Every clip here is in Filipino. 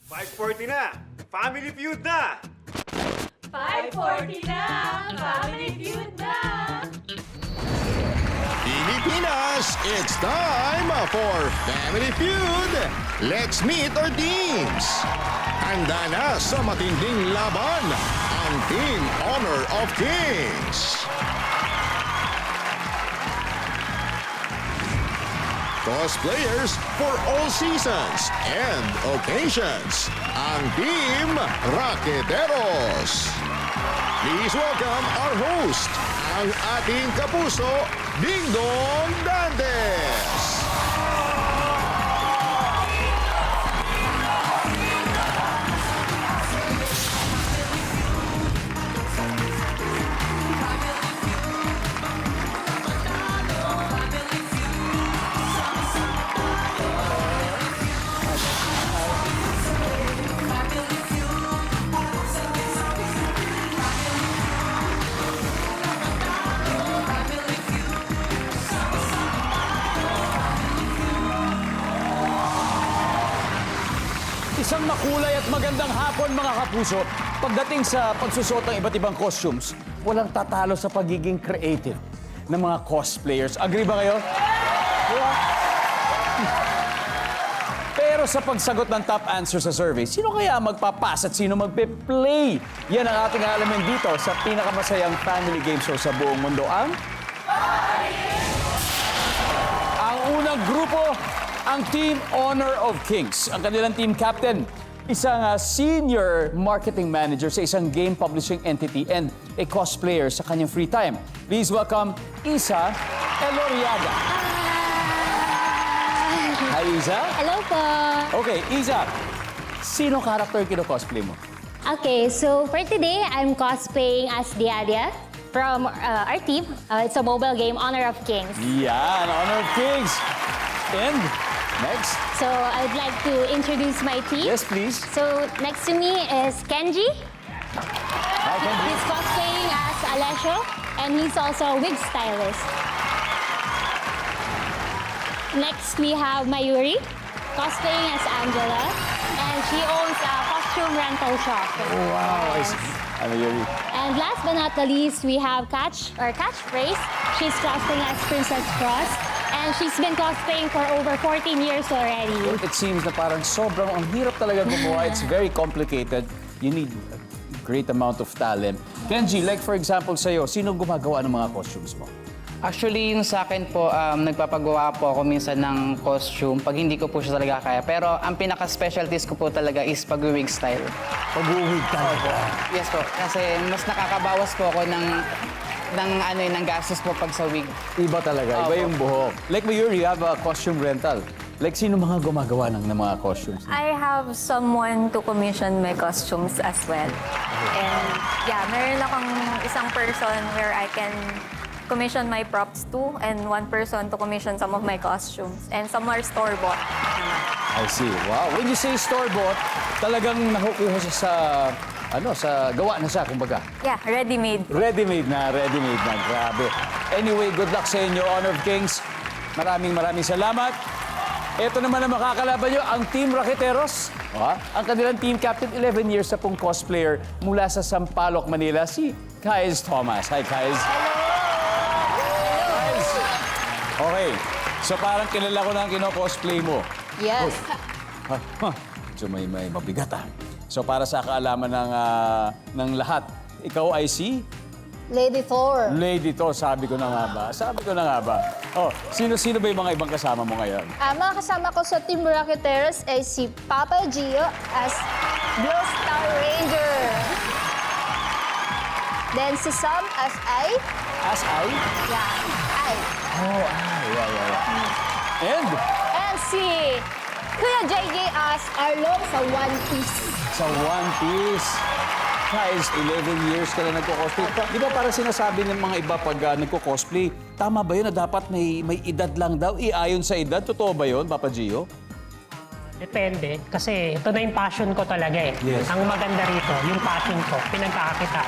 5:40 na! Family Feud na! 5:40 na! Family Feud na! Pilipinas, it's time for Family Feud. Let's meet our teams. Handa na sa matinding laban ang Team Honor of Kings. Cosplayers for all seasons and occasions. Ang Team Raqueteros. Please welcome our host, ang ating kapuso, Dingdong Dantes. Isang makulay at magandang hapon mga kapuso. Pagdating sa pagsusot ng iba't ibang costumes, walang tatalo sa pagiging creative ng mga cosplayers. Agree ba kayo? Pero sa pagsagot ng top answer sa survey, sino kaya magpapas at sino magpe-play? Yan ang ating alamin dito sa pinakamasayang family game show sa buong mundo, ang unang grupo, ang Team Honor of Kings. Ang kanilang team captain, isang senior marketing manager sa isang game publishing entity and a cosplayer sa kanyang free time. Please welcome Isa Eloriaga. Hi, Isa. Hello po. Okay, Isa, sino character kino-cosplay mo? Okay, so for today, I'm cosplaying as Diadia from our team. It's a mobile game, Honor of Kings. Yan, Honor of Kings. And next. So I'd like to introduce my team. Yes, please. So next to me is Kenji. Hi, Kenji. He's cosplaying as Alessio, and he's also a wig stylist. Next, we have Mayuri, cosplaying as Angela, and she owns a costume rental shop. Oh, wow. I see. Ano yun? And last but not the least, we have Catchphrase. She's cosplaying as Princess Cross, and she's been cosplaying for over 14 years already. It seems na parang sobrang ang hirap talaga gumawa. It's very complicated. You need a great amount of talent. Kenji, like for example sa'yo, sino gumagawa ng mga costumes mo? Actually, yung sa akin po, nagpapagawa po ako minsan ng costume pag hindi ko po siya talaga kaya. Pero ang pinaka-specialties ko po talaga is pag-wig style. Pag-uwig talaga. Yes po, kasi mas nakakabawas po ako ng gastos po pag sa wig. Iba talaga, iba Opo. yung buhok. Like Mayuri, you have a costume rental. Like sino mga gumagawa ng mga costumes? I have someone to commission my costumes as well. And yeah, meron akong isang person where I can commission my props to, and one person to commission some of my costumes. And some are store-bought naman. I see. Wow. When you say store-bought, talagang nakukuha siya sa gawa na siya, kumbaga. Yeah, ready-made. Ready-made na. Grabe. Anyway, good luck sa inyo, Honor of Kings. Maraming salamat. Ito naman ang makakalaban nyo, ang Team Raqueteros. Ang kanilang team captain, 11 years na pong cosplayer mula sa Sampaloc, Manila, si Kaiz Thomas. Hi, Kaiz. Kaiz. Okay. So parang kilala ko na ang kino-cosplay mo. Yes. So may mabigat ah. So para sa kaalaman ng lahat, ikaw ay si Lady Thor. Lady Thor, sabi ko na nga ba. Oh, sino ba yung mga ibang kasama mo ngayon? Mga kasama ko sa Team Raqueteros ay si Papa Gio as Blue Star Ranger. Then si Sam as I. As I? Yeah, I. Oh, yeah. And Si Kuya JJ as Arlo sa One Piece. sa One Piece. Guys, 11 years ka na nagko-cosplay. Di ba para sinasabi ng mga iba pag nagko-cosplay, tama ba yun na dapat may edad lang daw? Iayon sa edad? Totoo ba yun, Papa Gio? Depende. Kasi ito na yung passion ko talaga eh. Yes. Ang maganda rito, yung passion ko, pinagkakakita.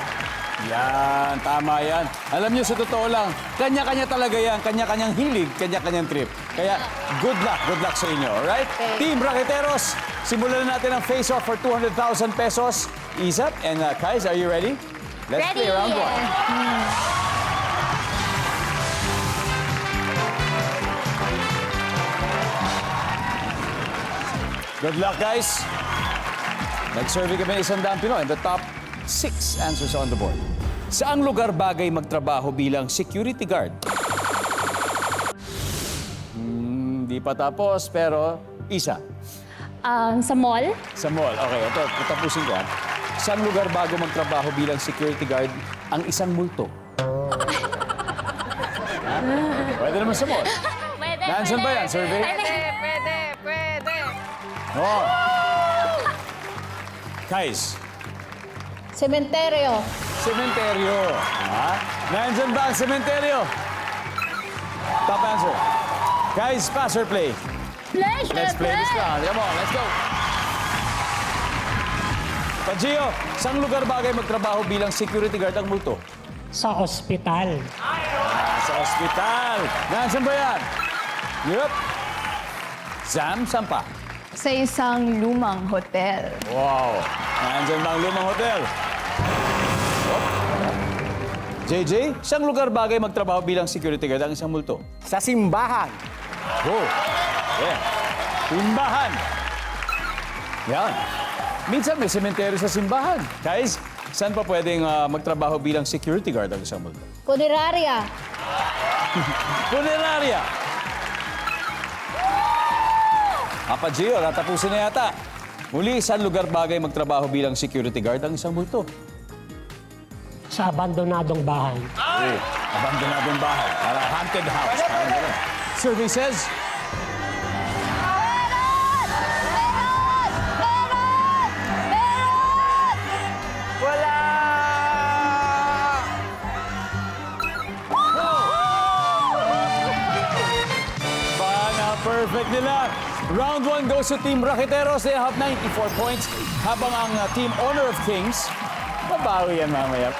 Yan, tama yan. Alam niyo, sa totoo lang, kanya-kanya talaga yan. Kanya-kanyang hilig, kanya-kanyang trip. Kaya, good luck sa inyo, alright? Team Raqueteros, simulan na natin ang face-off for 200,000 pesos. Isa and Kais, are you ready? Let's Ready. play round one. Good luck, guys. Nag-survey kami ng 100 Pinoy and the top 6 answers on the board. Saang lugar bagay magtrabaho bilang security guard? Hindi pa tapos, pero isa. Sa mall. Sa mall. Okay, ito, tapusin ko. Saang lugar bago magtrabaho bilang security guard ang isang multo? Ha? Pwede naman sa mall. Pwede, Nandiyan ba yan, survey? Pwede. Oh. Kais, Sementeryo. sementeryo. Ha? Nandiyan ba ang sementeryo? Top answer. Guys, pass or play? Let's play this round. Come on, let's go. Pagio, saang lugar bagay magtrabaho bilang security guard ang multo? Sa ospital. Sa ospital. Nandiyan ba yan? Yup. Zam, saan pa? Sa isang lumang hotel. Wow. Nandiyan ba ang lumang hotel? Oh. JJ, saang lugar bagay magtrabaho bilang security guard ang isang multo? Sa simbahan. Oh. Yeah. Simbahan. Yan. Minsan may sementeryo sa simbahan. Guys, saan pa pwedeng magtrabaho bilang security guard ang isang multo? Punerarya. Funeraria. Papa Gio, natapusin na yata. Muli, saan lugar bagay magtrabaho bilang security guard ang isang multo? Sa abandonadong bahay. Oh, abandonadong bahay. Para haunted house. Parang ganun. Survey says... Perfect nila. Round 1 goes to Team Raqueteros. They have 94 points. Habang ang Team Honor of Kings, babawi yan mamaya.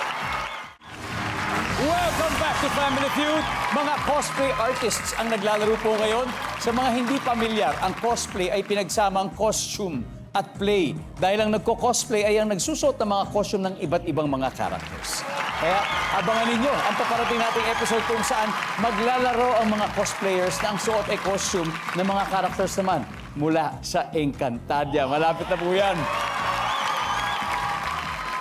Welcome back to Family Feud. Mga cosplay artists ang naglalaro po ngayon. Sa mga hindi pamilyar, ang cosplay ay pinagsamang costume at play. Dahil ang nagko-cosplay ay ang nagsusot ng mga costume ng iba't ibang mga characters. Kaya abangan ninyo ang paparating nating episode kung saan maglalaro ang mga cosplayers na ang suot ay costume ng mga characters naman mula sa Encantadia. Malapit na po yan.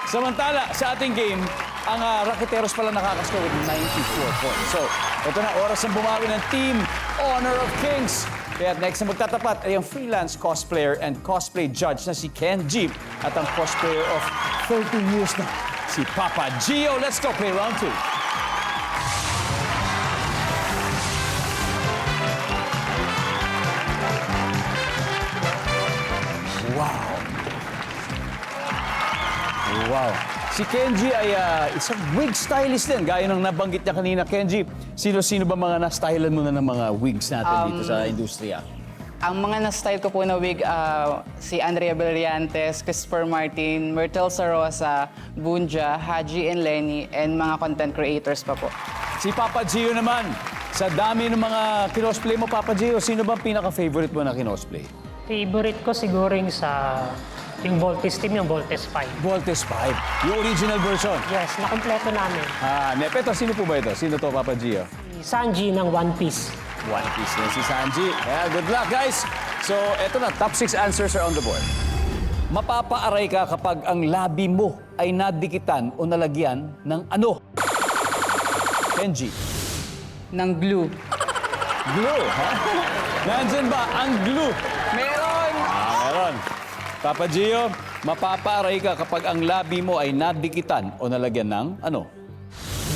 Samantala, sa ating game, ang Raqueteros pala nakakascore with 94 points. So, ito na, oras ng bumawi ng Team Honor of Kings. Kaya next na magtatapat ay ang freelance cosplayer and cosplay judge na si Ken Jeep at ang cosplayer of 30 years na, si Papa Gio. Let's go play round 2. Wow. Wow. Si Kenji ay isang wig stylist din. Gaya ng nabanggit niya kanina, Kenji. Sino-sino ba mga na-stylean mo na ng mga wigs natin dito sa industriya? Ang mga na-style ko po na wig, si Andrea Brillantes, Christopher Martin, Myrtle Sarosa, Bunja, Haji and Lenny, and mga content creators pa po. Si Papa Gio naman. Sa dami ng mga kinosplay mo, Papa Gio, sino ba pinaka-favorite mo na kinosplay? Favorite ko siguro yung Voltes team, yung Voltes 5. Voltes 5. Yung original version. Yes, nakumpleto namin. Nepeto, sino po ba ito? Sino to, Papa Gio? Si Sanji ng One Piece. One Piece na si Sanji. Kaya good luck, guys. So, eto na. Top 6 answers are on the board. Mapapaaray ka kapag ang labi mo ay nadikitan o nalagyan ng ano? Kenji. Ng glue. Glue, ha? Nandyan ba ang glue? Meron! Meron. Papa Gio, mapapaaray ka kapag ang labi mo ay nadikitan o nalagyan ng ano?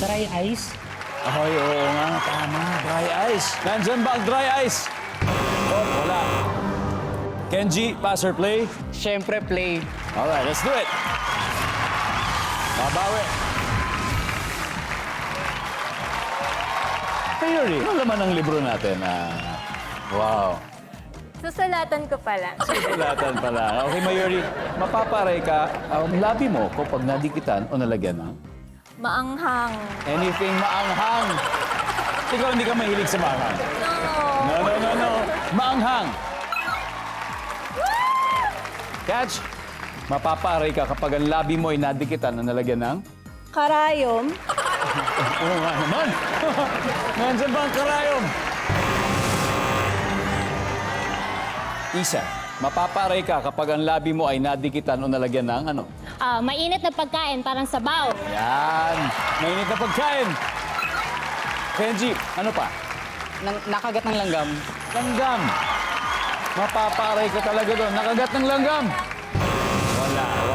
Dry ice. Ay, oo nga, tama. Dry ice. Nandyan ba ang dry ice? Oh, wala. Kenji, pass or play? Siyempre, play. Alright, let's do it. Babawi. Mayuri, ano naman ang libro natin? Wow. Susulatan ko pala. Sulatan pala. Okay, Mayuri, mapaparay ka ang labi mo kapag nadikitan o nalagyan ng Maanghang. Anything maanghang. Ikaw hindi ka mahilig sa maanghang. No. Maanghang. Catch. Mapapaaray ka kapag ang labi mo ay nadikitan na nalagyan ng... Karayom. Oo nga naman. Nandiyan ba ang karayom? Isa. Mapapaaray ka kapag ang labi mo ay nadikitan o nalagyan ng ano? Mainit na pagkain, parang sabaw. Yan. Mainit na pagkain. Kenji, ano pa? Nakagat ng langgam. Langgam. Mapapaaray ka talaga doon. Nakagat ng langgam.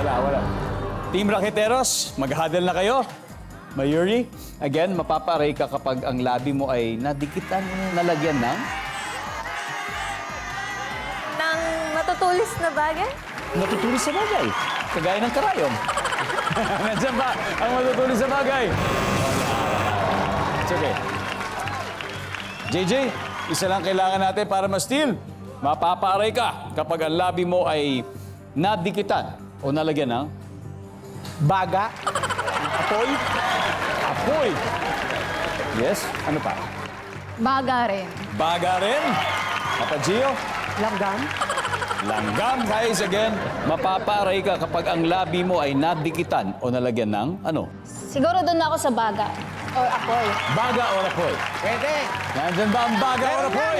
Wala. Team Raketeros, mag-huddle na kayo. Mayuri, again, mapapaaray ka kapag ang labi mo ay nadikitan o nalagyan ng... Nang matutulis na bagay? Natutulis sa bagay. Kagaya ng karayom. Nandiyan ba ang matutulis sa bagay? It's okay. JJ, isa lang kailangan natin para ma-steal. Mapapaaray ka kapag ang labi mo ay nadikitan o nalagyan ng... Baga. Apoy? Apoy! Yes? Ano pa? Baga rin. Baga rin? Papa Gio? Langgam. Langgam, guys, again. Mapapaaray ka kapag ang labi mo ay nadikitan o nalagyan ng ano? Siguro doon ako sa baga. Or apoy. Baga o apoy? Pwede. Nandyan ba ang baga o apoy?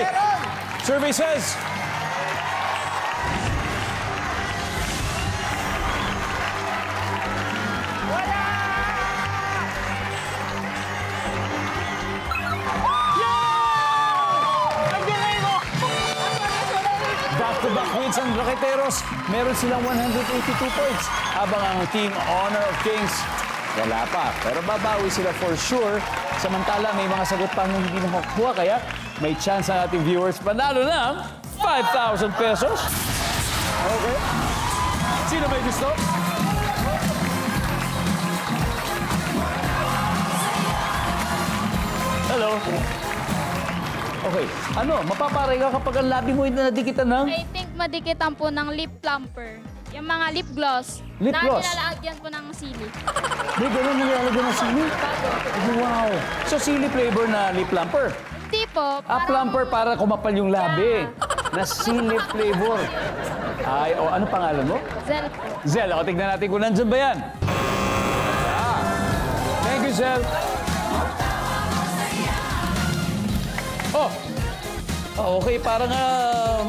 Survey says... Back-to-back wins ang Raketeros. Meron silang 182 points. Habang ang Team Honor of Kings, wala pa. Pero babawi sila for sure. Samantala, may mga sagot pa na hindi nakakuha. Kaya may chance ang ating viewers panalo ng 5,000 pesos. Okay. Sino may gusto? Hello. Okay. Ano, mapaparay ka kapag ang labi mo ay nadikitan ng... I think madikitan po ng lip plumper. Yung mga lip gloss. Lip gloss? Na nilalagyan po ng sili. May ganun nilalagyan ng sili? Wow. So, sili flavor na lip plumper. Hindi po. Plumper para kumapal yung labi. Na sili flavor. Ay, ano pangalan mo? Zel po. Zel, tignan natin kung nandyan ba yan. Thank you, Zel. Okay, parang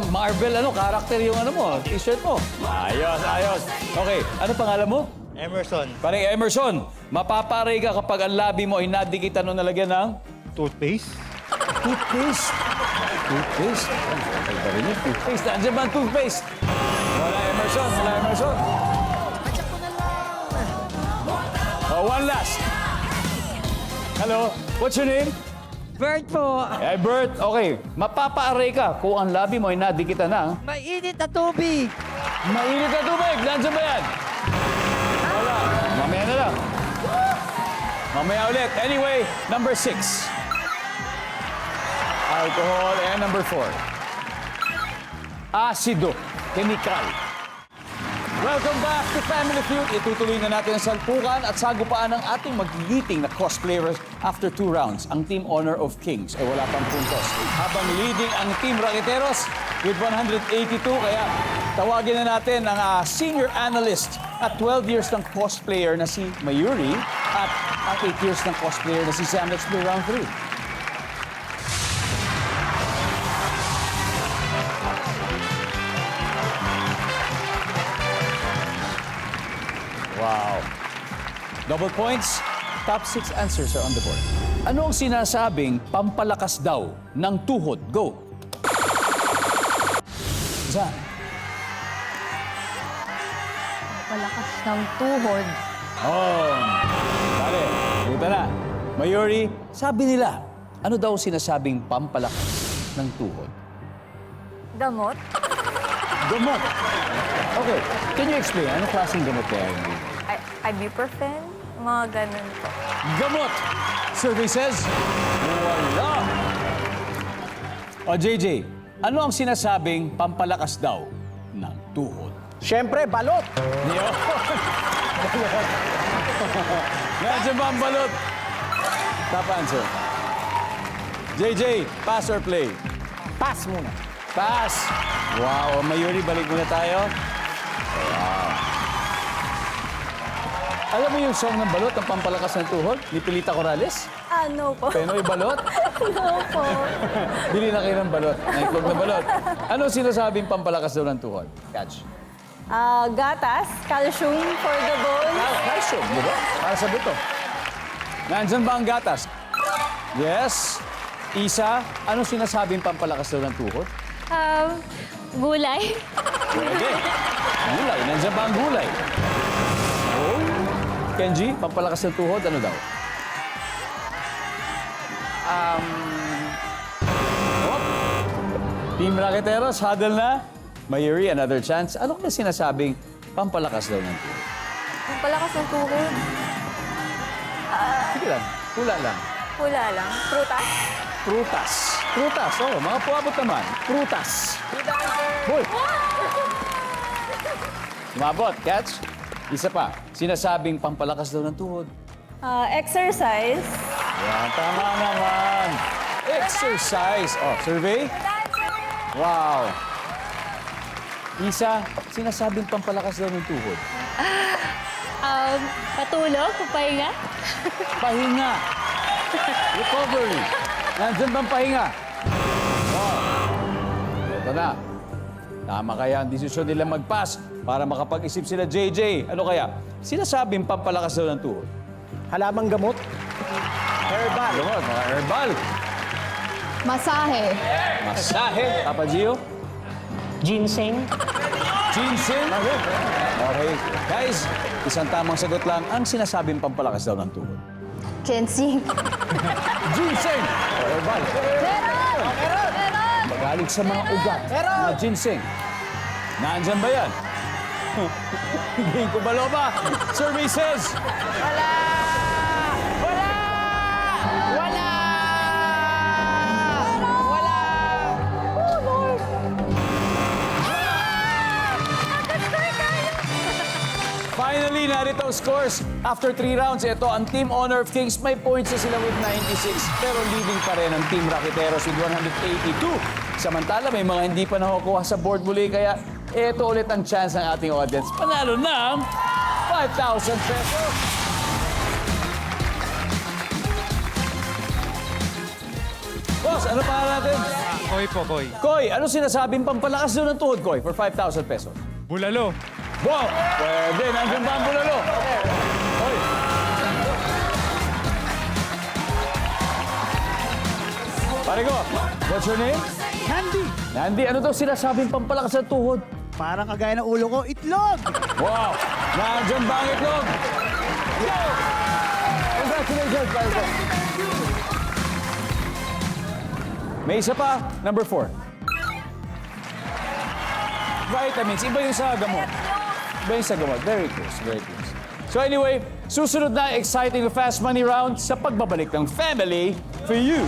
Marvel, character yung mo, t-shirt mo. Ayos. Okay, ano pangalan mo? Emerson. Parang Emerson, mapaparay ka kapag ang labi mo ay nadikitan o nalagyan ng... Toothpaste. Toothpaste. Toothpaste? Iba rin yung toothpaste. Nandiyan ba ang toothpaste? Wala, Emerson. One last. Hello, what's your name? Bert po. Bert, okay. Mapapaaray ka kung ang labi mo ay nadikitan ng... Mainit na tubig. Mainit na tubig. Nandiyan ba yan? Wala. Mamaya na lang. Mamaya ulit. Anyway, number 6. Alcohol. And number 4. Asido. Chemical. Welcome back to Family Feud. Itutuloy na natin ang salpukan at sagupaan ng ating magigiting na cosplayers after 2 rounds. Ang Team Honor of Kings ay wala pang puntos. Habang leading ang Team Raketeros with 182. Kaya tawagin na natin ang senior analyst at 12 years ng cosplayer na si Mayuri at ang 8 years ng cosplayer na si Sam. Let's play round 3. Wow. Double points. Top 6 answers are on the board. Ano ang sinasabing pampalakas daw ng tuhod? Go. Isa. Palakas ng tuhod. Bale, puta na. Mayuri, sabi nila, ano daw sinasabing pampalakas ng tuhod? Gamot. Gamot. Okay, can you explain? Ano klaseng gamot kaya yun? Ibuprofen. Mga ganun po. Gamot! Survey says, wala. O JJ, ano ang sinasabing pampalakas daw ng tuhod? Siyempre, balot. Yun. Nandiyan ba ang balot? Top answer. JJ, pass or play? Pass muna. Pass! Wow, Mayuri, balik muna tayo. Wow. Alam mo yung song ng balot, ang pampalakas ng tuhod? Ni Pilita Corrales? No po. Penoy Balot? No po. Bili na kayo ng balot. Naiklog na balot. Ano sinasabing pampalakas daw ng tuhod? Catch. Gatas, calcium for the bones. Calcium, di ba? Para sa buto. Nandyan ba ang gatas? Yes. Isa, ano sinasabing pampalakas daw ng tuhod? Gulay. Pwede. Gulay. Nandyan ba ang gulay? Oh. Kenji, pampalakas ng tuhod, ano daw? Oh. Team Raqueteros, huddle na. Mayuri, another chance. Ano na sinasabing pampalakas daw ng tuhod? Palakas ng tuhod. Sige lang, hula lang. Wala lang. Prutas. Prutas. Prutas, oh, mga puwabot naman. Prutas. Hoy! Umabot, catch. Isa pa, sinasabing pampalakas daw ng tuhod. Exercise. Yan, tama naman. Exercise. Oh, survey? Wow. Isa, sinasabing pampalakas daw ng tuhod. Patulog, papahinga. Pahinga. Recovery. Nandyan bang pahinga? Wow. Ito na. Tama kaya ang desisyon nila mag-pass para makapag-isip sila, JJ. Ano kaya? Sinasabing pampalakas daw ng tuhod. Halamang gamot. Herbal. Lumot, mga herbal. Masahe. Masahe. Papa Gio. Ginseng. Ginseng. Okay. Guys, isang tamang sagot lang. Ang sinasabing pampalakas daw ng tuhod. Ginseng. Ginseng. O, herbal. Magaling sa mga ugat. Mga ginseng. Nandyan ba yan? Hindi ko baloba. Survey says... Finally, narito ang scores. After 3 rounds, ito ang Team Honor of Kings. May points na sila with 96. Pero leading pa rin ang Team Raqueteros with 182. Samantala, may mga hindi pa nakukuha sa board muli. Kaya ito ulit ang chance ng ating audience. Panalo ng 5,000 pesos. Boss, ano pa natin? Koy po, Koy. Koy, ano sinasabing pampalakas doon ng tuhod, Koy, for 5,000 pesos? Bulalo. Wow! Pwede, nandiyan ba ang bulalo? Hoy! Pare ko, what's your name? Candy. Nandi, ano daw sinasabing pampalakas ng tuhod? Parang kagaya ng ulo ko, itlog. Wow! Nandiyan ba ang itlog? Go! Congratulations, pare ko. May isa pa, number 4. Vitamins, iba yung sa gamot. Iba yung sa gamot. Very close, very close. So anyway, susunod na exciting fast money round sa pagbabalik ng Family for You.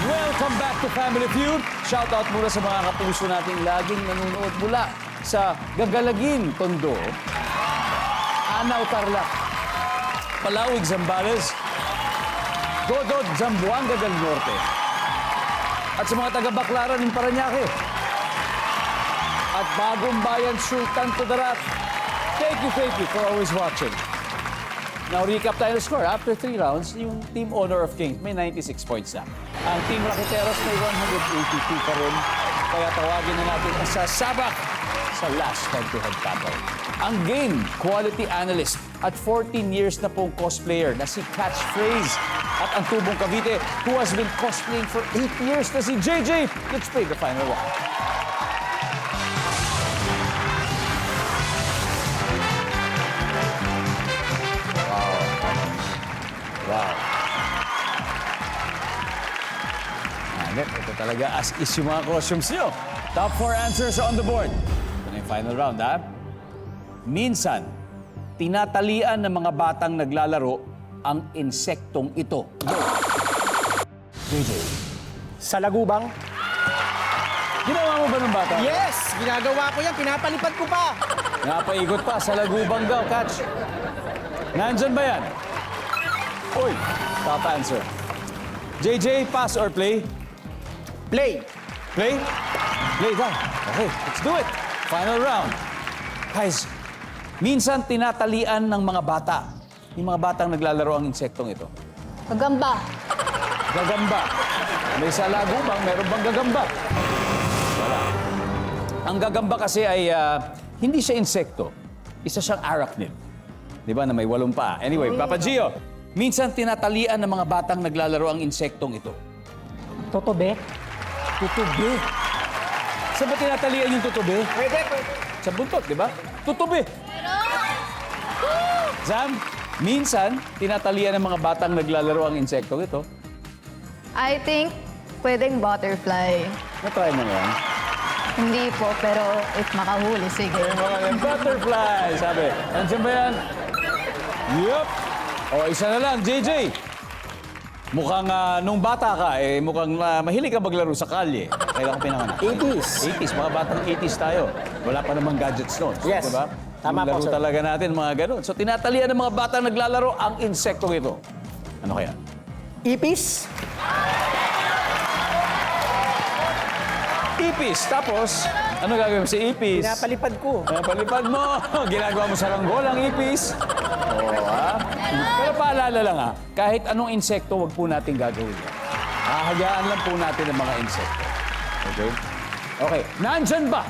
Welcome back to Family Feud. Shoutout muna sa mga kapuso nating laging nanonood mula sa Gagalagin, Tondo, Anao, Tarlac, Palawig, Zambales, Godod, Zamboanga del Norte, at sa mga taga-Baclaran ng Parañaque, at Bagong Bayan, Sultan Kudarat. Thank you for always watching. Now, recap tayo ng score. After 3 rounds, yung Team Honor of Kings may 96 points na. Ang Team Raqueteros may 182 pa rin. Kaya tawagin na natin ang sasabak sa last head-to-head battle. Ang game, quality analyst at 14 years na pong cosplayer na si Catchphrase. At ang tubong Cavite who has been cosplaying for 8 years na si JJ. Let's play the final one. Wow. Ito talaga as is yung mga costumes nyo. Top 4 answers on the board. Ito na yung final round, ha? Minsan, tinatalian ng mga batang naglalaro ang insektong ito. Go! JJ. Sa lagubang. Ginawa mo ba ng bata? Yes! Ginagawa ko yan. Pinapalipad ko pa. Napaikot pa sa Lagubanggaw, catch. Nandyan ba yan? Uy, top answer. JJ, pass or play? Play. Play? Play daw. Okay, let's do it. Final round. Guys, minsan tinatalian ng mga bata. Yung mga batang naglalaro ang insektong ito. Gagamba. Gagamba. May sa Lagubang, meron bang gagamba? Wala. Ang gagamba kasi ay hindi siya insekto. Isa siyang arachnid. Di ba, na may 8 paa. Anyway, Papa Gio, minsan tinatalian ng mga batang naglalaro ang insektong ito. Totobe. Tutubi. Saan ba tinatalian yung tutubi? Pwede. Sa buntot, di ba? Tutubi. Zam, minsan tinatalian ng mga batang naglalaro ang insektong ito. I think pwedeng butterfly. Na-try mo na yan. Hindi po, pero if makahuli, sige. Butterfly, sabi. Nandiyan ba yan? Yup. O, isa na lang, JJ. Mukhang nung bata ka, mukhang mahilig ka maglaro sa kalye. Kailan ka pinanganak? 80s. 80s, mga batang 80s tayo. Wala pa namang gadgets noon. Yes. Diba? Tama po, Laro sir. talaga natin, mga ganun. So, tinatalian ng mga batang naglalaro ang insektong ito. Ano kaya? Ipis. Ipis. Tapos, ano gagawin mo sa ipis? Pinapalipad ko. Palipad mo. Ginagawa mo sa ranggol ang ipis. Oo, ha? Pero paalala lang, ha? Kahit anong insekto, wag po natin gagawin yan. Hahayaan lang po natin ang mga insekto. Okay? Okay. Nandyan ba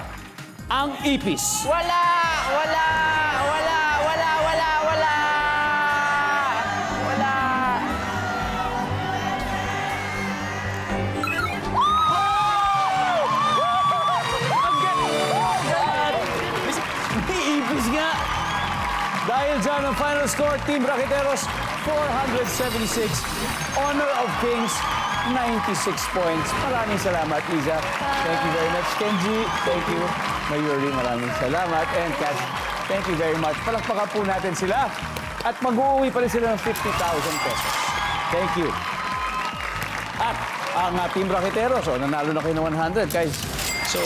ang ipis? Wala! Wala! Wala! Wala! Wala! Wala! Wala! May ipis nga! Dahil dyan ang final score, Team Raqueteros, 476. Honor of Kings, 96 points. Maraming salamat, Liza. Thank you very much, Kenji. Thank you. Mayuri, maraming salamat. And Cash, thank you very much. Palakpakan po natin sila. At mag-uuwi pa rin sila ng 50,000 pesos. Thank you. At ang Team Raqueteros, nanalo na kayo ng 100, guys. So,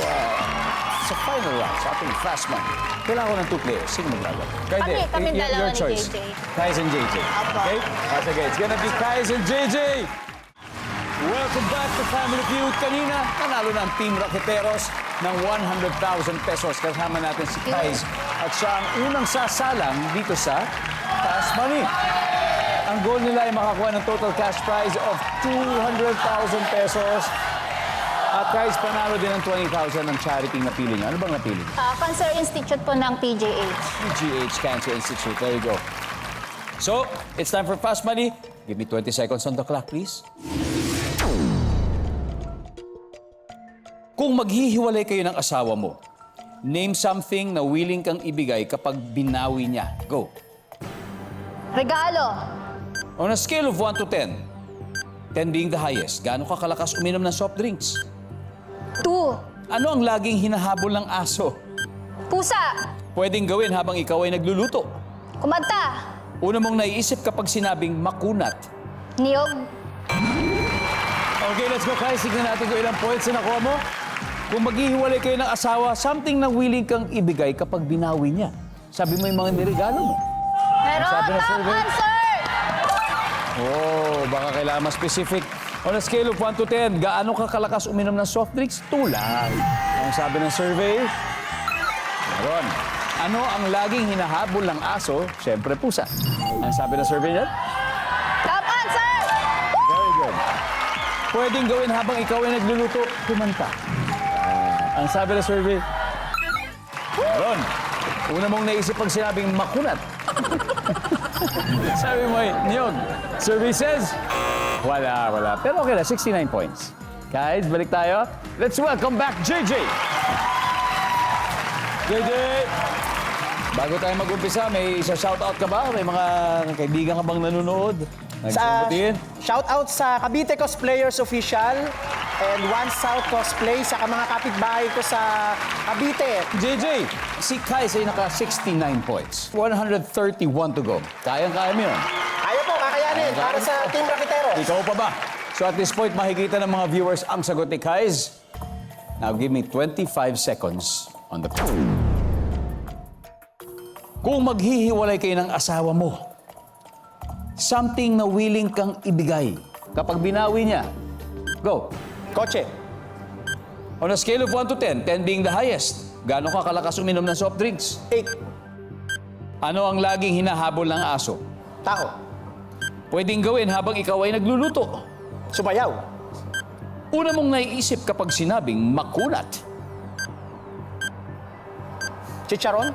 sa final round, sa ating fast money, kailangan ko ng 2 players. Sino maglalaro? Kami dalawa your ni choice. JJ. Kais and JJ. Apo. Okay? Sige, it's gonna be Kais and JJ. Welcome back to Family Feud. Kanina, nanalo na ang Team Raqueteros ng 100,000 pesos. Kasama natin si Kais. At siya ang unang sasalang dito sa Fast Money. Ang goal nila ay makakuha ng total cash prize of 200,000 pesos. At Kais, panalo din ng 20,000 ng charity na napili niya. Ano bang napili niya? Cancer Institute po ng PGH. PGH Cancer Institute. There you go. So, it's time for Fast Money. Give me 20 seconds on the clock, please. Kung maghihiwalay kayo ng asawa mo, name something na willing kang ibigay kapag binawi niya. Go. Regalo. On a scale of 1 to 10, 10 being the highest, gaano ka kalakas uminom ng soft drinks? 2. Ano ang laging hinahabol ng aso? Pusa. Pwedeng gawin habang ikaw ay nagluluto. Kumanta. Una mong naiisip kapag sinabing makunat. Niyog. Okay, let's go, guys. Tignan natin kung ilang points na nakuha mo. Kung maghihiwalay kayo ng asawa, something na willing kang ibigay kapag binawi niya. Sabi mo yung mga niregalo mo. Pero Sabi na top survey. answer. Oh, baka kailangan mas specific. On a scale of 1 to 10, gaano ka kalakas uminom ng soft drinks? Tulad. Ang sabi ng survey, meron. Ano ang laging hinahabol ng aso? Siyempre, pusa. Ang sabi ng survey niya? Top answer. Very good. Pwedeng gawin habang ikaw ay nagluluto, kumanta. Ang sabi ng survey, meron. Una mong naisip pag sinabing makunat. Sabi mo, niyog. Survey says, wala. Pero okay na, 69 points. Guys, balik tayo. Let's welcome back JJ. JJ! Bago tayo mag-umpisa, may isa shoutout ka ba? May mga kaibigan ka bang nanonood? Sa Nagsasabutin? shout out sa Cavite Cosplayers Official and One South Cosplay sa mga kapitbahay ko sa Cavite. JJ, si Kais ay naka 69 points. 131 to go. Kayang-kaya mo yun. Kaya po, kakayanin para sa Team Raqueteros. Ikaw pa ba? So at this point, makikita ng mga viewers ang sagot ni Kais. Now give me 25 seconds on the clock. Kung maghihiwalay kayo ng asawa mo, something na willing kang ibigay kapag binawi niya. Go. Kotse. On a scale of 1 to 10, 10 being the highest, gaano ka kalakas uminom ng soft drinks? 8. Ano ang laging hinahabol ng aso? Tao. Pwedeng gawin habang ikaw ay nagluluto. Sumayaw. Una mong naiisip kapag sinabing makunat. Chicharon.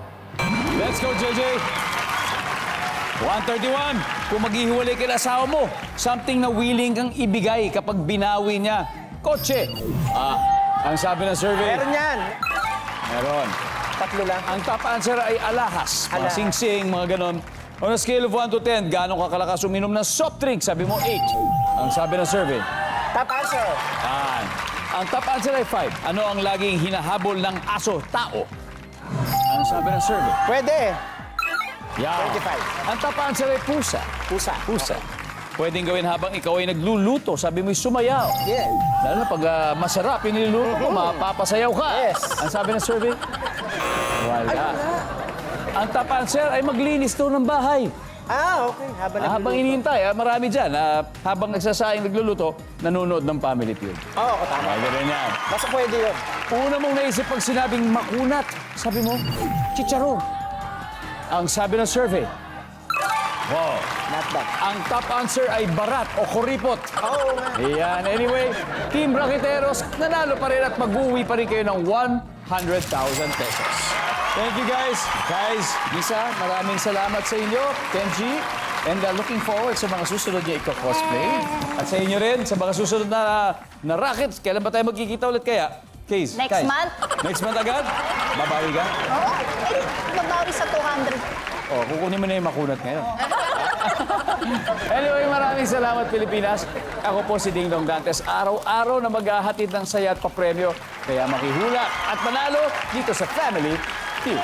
Let's go, JJ! 131. Kung maghihiwalay ka ng asawa mo, something na willing kang ibigay kapag binawi niya. Kotse. Ang sabi ng survey. Meron yan. Meron. 3 lang. Ang top answer ay alahas. Mga Alahas. singsing, mga ganon. On a scale of 1 to 10, gaano ka kalakas uminom ng soft drink? Sabi mo 8. Ang sabi ng survey. Top answer. Yan. Ang top answer ay 5. Ano ang laging hinahabol ng aso, tao? Ang sabi ng survey. Pwede. Yan. 25. Ang top answer ay pusa. Pusa. Pusa. Pwedeng gawin habang ikaw ay nagluluto. Sabi mo'y sumayaw. Yes. Lalo na pag masarap yung niluluto mo, mapapasayaw ka. Yes. Ang sabi ng survey? Wala. Ang top answer ay maglinis daw ng bahay. Okay. Habang inihintay, marami dyan. Habang nagsasayang nagluluto, nanonood ng Family Feud. Oo, tama. Ganun yan. Basta pwede yun. Una mong naisip pag sinabing makunat, sabi mo, chicharon. Ang sabi ng survey, wow. Not bad. Ang top answer ay barat o kuripot. Oo nga. Ayan. Anyway, Team Raqueteros, nanalo pa rin at mag-uwi pa rin kayo ng 100,000 pesos. Thank you, guys. Guys, Lisa, maraming salamat sa inyo. Kenji, and looking forward sa mga susunod niyo iko-cosplay. At sa inyo rin, sa mga susunod na rackets. Kailan ba tayo magkikita ulit kaya? Case, Next guys. month. Next month agad? Babawi ka? Oo. Magbawi sa 200. Oh, kukunin mo na yung makunat ngayon. Anyway, maraming salamat, Pilipinas. Ako po si Ding Dong Dantes. Araw-araw na maghahatid ng saya at papremyo. Kaya makihula at manalo dito sa Family Feud.